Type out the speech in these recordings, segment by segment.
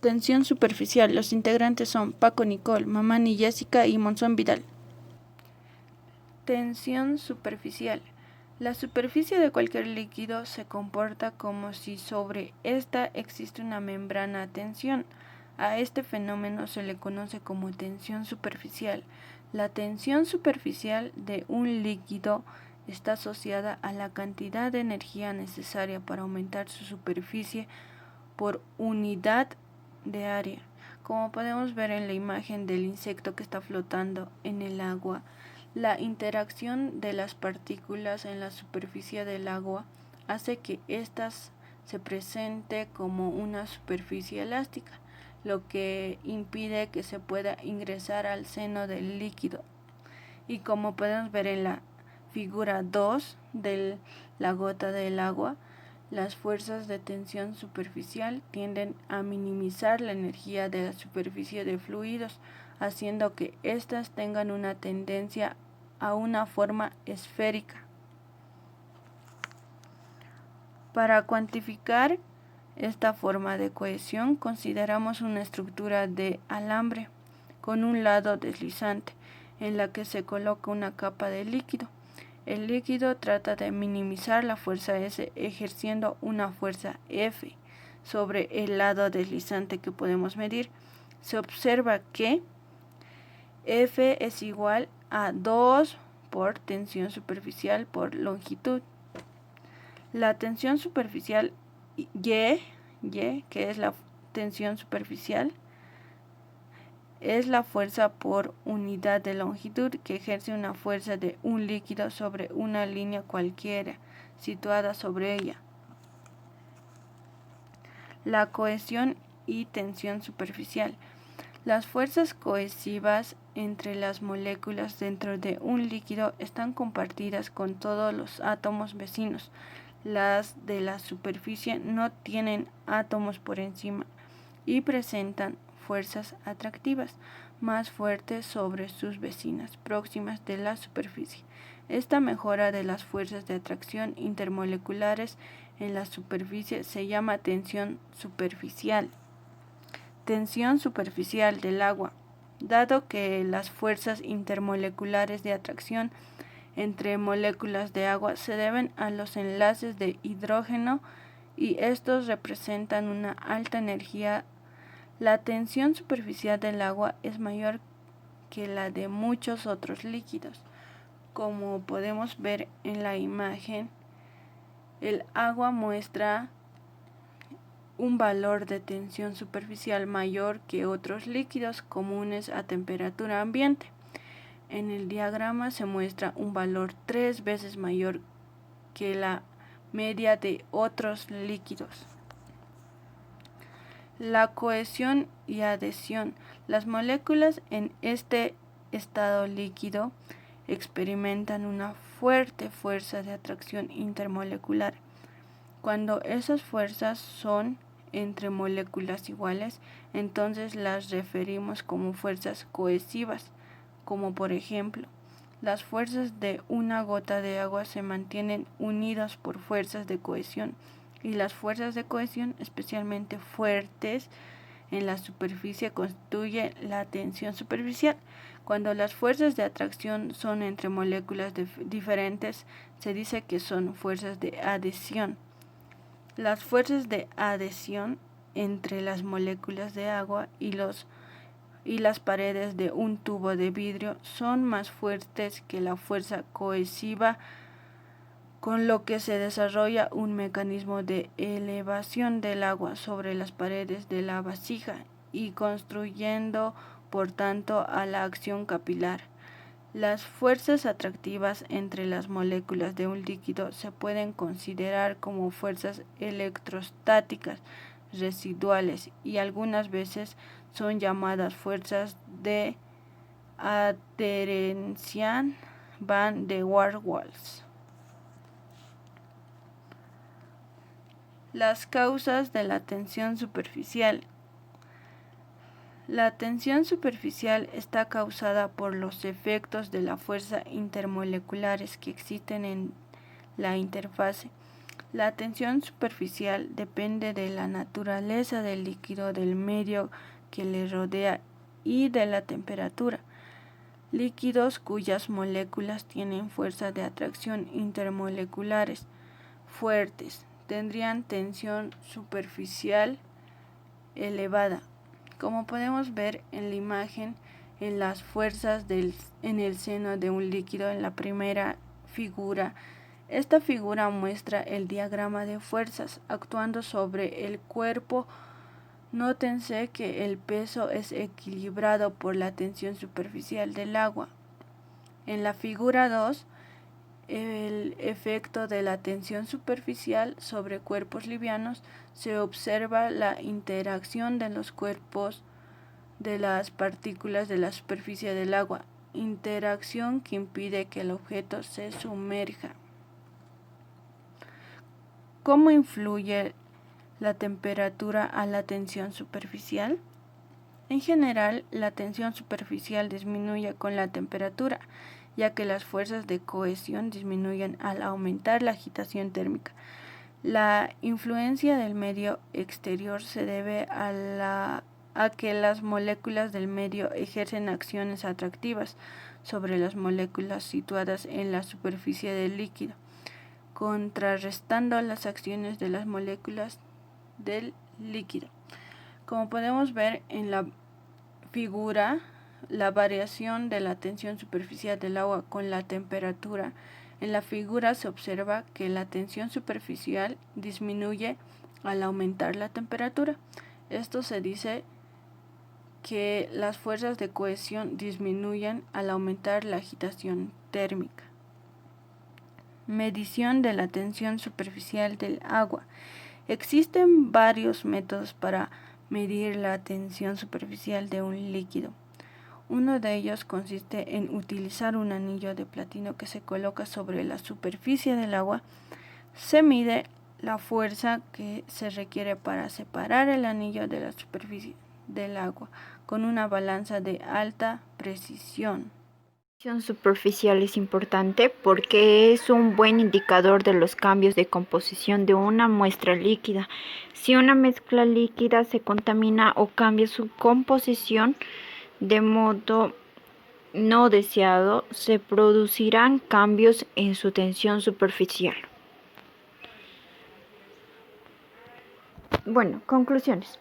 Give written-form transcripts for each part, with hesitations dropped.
Tensión superficial. Los integrantes son Paco Nicole, Mamani Jessica y Monzón Vidal. Tensión superficial. La superficie de cualquier líquido se comporta como si sobre ésta existe una membrana a tensión. A este fenómeno se le conoce como tensión superficial. La tensión superficial de un líquido está asociada a la cantidad de energía necesaria para aumentar su superficie por unidad de área. Como podemos ver en la imagen del insecto que está flotando en el agua, la interacción de las partículas en la superficie del agua hace que éstas se presente como una superficie elástica, lo que impide que se pueda ingresar al seno del líquido. Y como podemos ver en la figura 2 de la gota del agua, las fuerzas de tensión superficial tienden a minimizar la energía de la superficie de fluidos, haciendo que éstas tengan una tendencia a una forma esférica. Para cuantificar esta forma de cohesión, consideramos una estructura de alambre con un lado deslizante, en la que se coloca una capa de líquido. El líquido trata de minimizar la fuerza S ejerciendo una fuerza F sobre el lado deslizante que podemos medir. Se observa que F es igual a 2 por tensión superficial por longitud. La tensión superficial Y, que es la tensión superficial, es la fuerza por unidad de longitud que ejerce una fuerza de un líquido sobre una línea cualquiera situada sobre ella. La cohesión y tensión superficial. Las fuerzas cohesivas entre las moléculas dentro de un líquido están compartidas con todos los átomos vecinos. Las de la superficie no tienen átomos por encima y presentan fuerzas atractivas más fuertes sobre sus vecinas próximas de la superficie. Esta mejora de las fuerzas de atracción intermoleculares en la superficie se llama tensión superficial. Tensión superficial del agua. Dado que las fuerzas intermoleculares de atracción entre moléculas de agua se deben a los enlaces de hidrógeno y estos representan una alta energía, la tensión superficial del agua es mayor que la de muchos otros líquidos. Como podemos ver en la imagen, el agua muestra un valor de tensión superficial mayor que otros líquidos comunes a temperatura ambiente. En el diagrama se muestra un valor 3 veces mayor que la media de otros líquidos. La cohesión y adhesión. Las moléculas en este estado líquido experimentan una fuerte fuerza de atracción intermolecular. Cuando esas fuerzas son entre moléculas iguales, entonces las referimos como fuerzas cohesivas, como por ejemplo, las fuerzas de una gota de agua se mantienen unidas por fuerzas de cohesión y las fuerzas de cohesión especialmente fuertes en la superficie constituye la tensión superficial. Cuando las fuerzas de atracción son entre moléculas diferentes, se dice que son fuerzas de adhesión. Las fuerzas de adhesión entre las moléculas de agua y las paredes de un tubo de vidrio son más fuertes que la fuerza cohesiva, con lo que se desarrolla un mecanismo de elevación del agua sobre las paredes de la vasija y contribuyendo por tanto a la acción capilar. Las fuerzas atractivas entre las moléculas de un líquido se pueden considerar como fuerzas electrostáticas residuales y algunas veces son llamadas fuerzas de adherencia van der Waals. Las causas de la tensión superficial. La tensión superficial está causada por los efectos de la fuerza intermoleculares que existen en la interfase. La tensión superficial depende de la naturaleza del líquido, del medio que le rodea y de la temperatura. Líquidos cuyas moléculas tienen fuerzas de atracción intermoleculares fuertes tendrían tensión superficial elevada. Como podemos ver en la imagen, en las fuerzas en el seno de un líquido en la primera figura. Esta figura muestra el diagrama de fuerzas actuando sobre el cuerpo. Nótense que el peso es equilibrado por la tensión superficial del agua. En la figura 2, el efecto de la tensión superficial sobre cuerpos livianos, se observa la interacción de los cuerpos de las partículas de la superficie del agua, interacción que impide que el objeto se sumerja. ¿Cómo influye la temperatura a la tensión superficial? En general, la tensión superficial disminuye con la temperatura, ya que las fuerzas de cohesión disminuyen al aumentar la agitación térmica. La influencia del medio exterior se debe a que las moléculas del medio ejercen acciones atractivas sobre las moléculas situadas en la superficie del líquido, contrarrestando las acciones de las moléculas del líquido. Como podemos ver en la figura, la variación de la tensión superficial del agua con la temperatura. En la figura se observa que la tensión superficial disminuye al aumentar la temperatura. Esto se dice que las fuerzas de cohesión disminuyen al aumentar la agitación térmica. Medición de la tensión superficial del agua. Existen varios métodos para medir la tensión superficial de un líquido. Uno de ellos consiste en utilizar un anillo de platino que se coloca sobre la superficie del agua. Se mide la fuerza que se requiere para separar el anillo de la superficie del agua con una balanza de alta precisión. La tensión superficial es importante porque es un buen indicador de los cambios de composición de una muestra líquida. Si una mezcla líquida se contamina o cambia su composición de modo no deseado, se producirán cambios en su tensión superficial. Bueno, conclusiones.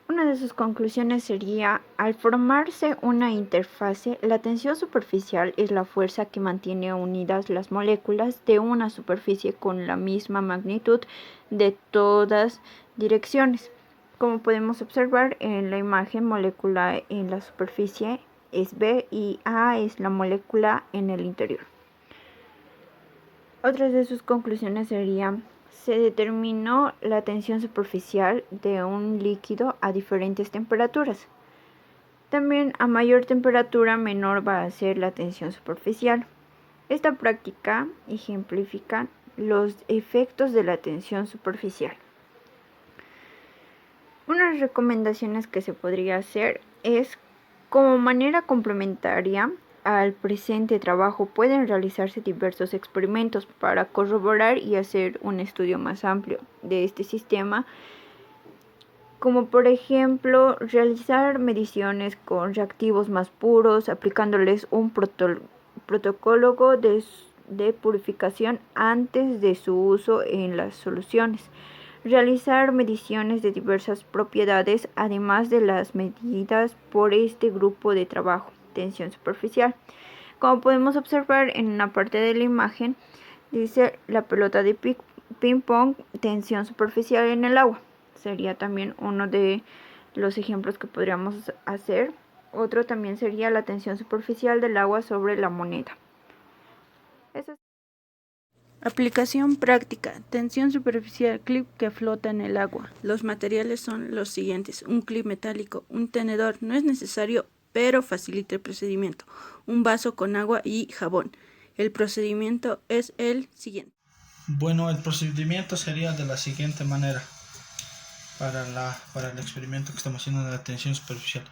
Una de sus conclusiones sería, al formarse una interfase, la tensión superficial es la fuerza que mantiene unidas las moléculas de una superficie con la misma magnitud de todas direcciones. Como podemos observar en la imagen, molécula en la superficie es B y A es la molécula en el interior. Otras de sus conclusiones serían: se determinó la tensión superficial de un líquido a diferentes temperaturas. También a mayor temperatura, menor va a ser la tensión superficial. Esta práctica ejemplifica los efectos de la tensión superficial. Unas recomendaciones que se podría hacer es, como manera complementaria al presente trabajo, pueden realizarse diversos experimentos para corroborar y hacer un estudio más amplio de este sistema, como por ejemplo realizar mediciones con reactivos más puros, aplicándoles un protocolo de purificación antes de su uso en las soluciones. Realizar mediciones de diversas propiedades, además de las medidas por este grupo de trabajo, tensión superficial. Como podemos observar en una parte de la imagen, dice la pelota de ping-pong, tensión superficial en el agua. Sería también uno de los ejemplos que podríamos hacer. Otro también sería la tensión superficial del agua sobre la moneda. Aplicación práctica. Tensión superficial, clip que flota en el agua. Los materiales son los siguientes: un clip metálico, un tenedor, no es necesario, pero facilita el procedimiento, un vaso con agua y jabón. El procedimiento es el siguiente. Bueno, el procedimiento sería de la siguiente manera para el experimento que estamos haciendo de la tensión superficial.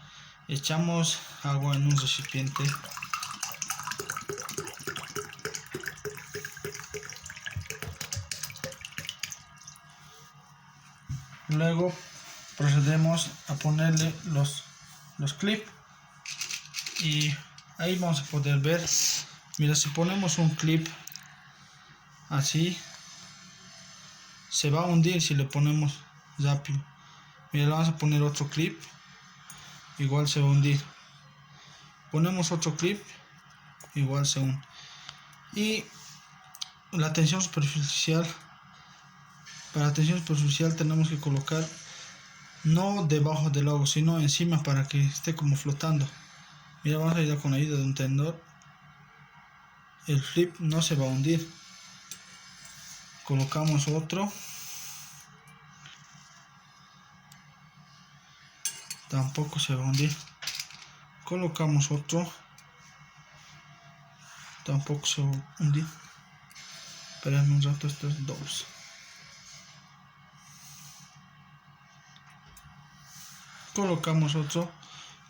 Echamos agua en un recipiente. Luego procedemos a ponerle los clips y ahí vamos a poder ver. Mira, si ponemos un clip así, se va a hundir si le ponemos rápido. Mira, le vamos a poner otro clip, igual se va a hundir. Ponemos otro clip, igual se hunde. Y la tensión superficial, para la tensión superficial tenemos que colocar no debajo del agua, sino encima para que esté como flotando. Mira, vamos a ayudar con la ayuda de un tenedor. El clip no se va a hundir. Colocamos otro. Tampoco se va a hundir. Colocamos otro. Tampoco se va a hundir. Esperen un rato, estos dos. Colocamos otro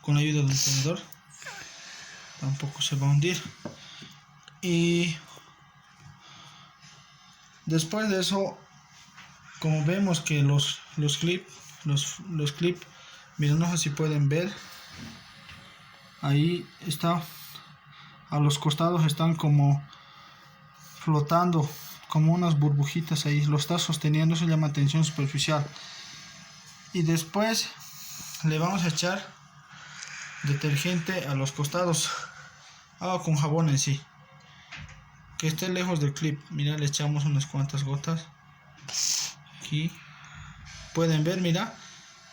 con la ayuda de un tenedor. Tampoco se va a hundir. Y después de eso, como vemos que los clips, miren, no sé si pueden ver, ahí está, a los costados están como flotando, como unas burbujitas ahí, lo está sosteniendo, eso se llama tensión superficial. Y después le vamos a echar detergente a los costados, agua con jabón en sí, que esté lejos del clip. Mira, le echamos unas cuantas gotas aquí. Pueden ver, mira,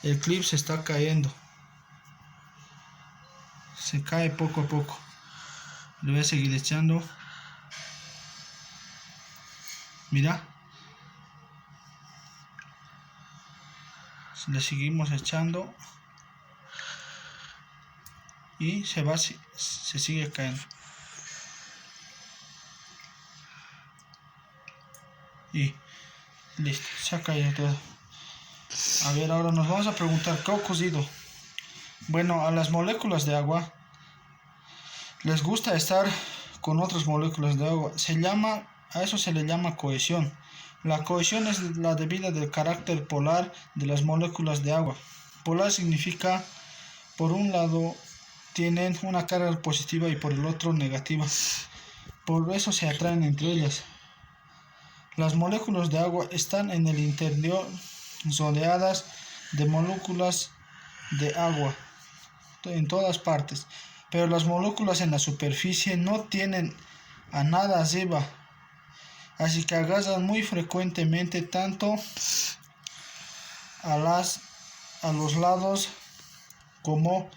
el clip se está cayendo, se cae poco a poco. Le voy a seguir echando. Mira, le seguimos echando y se sigue cayendo. Y listo, se ha caído todo. A ver, ahora nos vamos a preguntar qué ha ocurrido. Bueno, a las moléculas de agua les gusta estar con otras moléculas de agua. A eso se le llama cohesión. La cohesión es la debida del carácter polar de las moléculas de agua. Polar significa, por un lado, tienen una carga positiva y por el otro negativa. Por eso se atraen entre ellas. Las moléculas de agua están en el interior rodeadas de moléculas de agua en todas partes, pero las moléculas en la superficie no tienen a nada arriba, así que agarran muy frecuentemente tanto a los lados como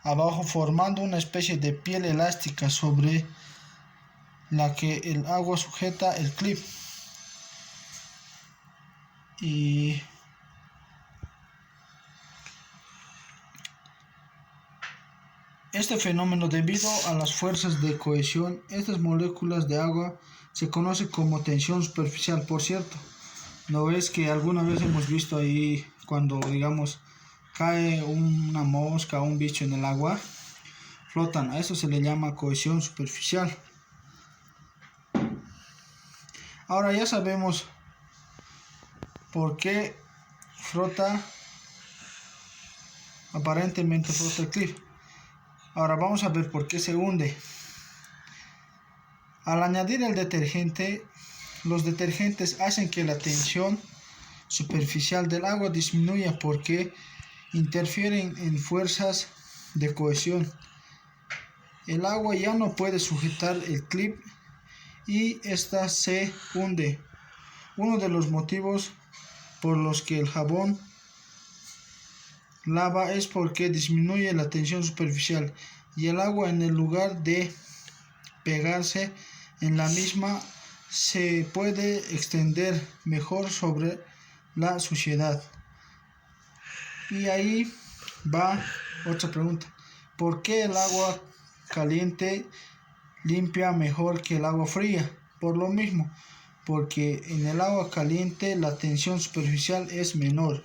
abajo, formando una especie de piel elástica sobre la que el agua sujeta el clip. Y este fenómeno, debido a las fuerzas de cohesión, estas moléculas de agua se conoce como tensión superficial. Por cierto, ¿no ves que alguna vez hemos visto ahí cuando, digamos, cae una mosca o un bicho en el agua? Flotan, a eso se le llama cohesión superficial. Ahora ya sabemos por qué aparentemente flota el clip. Ahora vamos a ver por qué se hunde. Al añadir el detergente, los detergentes hacen que la tensión superficial del agua disminuya porque interfieren en fuerzas de cohesión. El agua ya no puede sujetar el clip y ésta se hunde. Uno de los motivos por los que el jabón lava es porque disminuye la tensión superficial y el agua, en el lugar de pegarse en la misma, se puede extender mejor sobre la suciedad. Y ahí va otra pregunta: ¿por qué el agua caliente limpia mejor que el agua fría? Por lo mismo, porque en el agua caliente la tensión superficial es menor.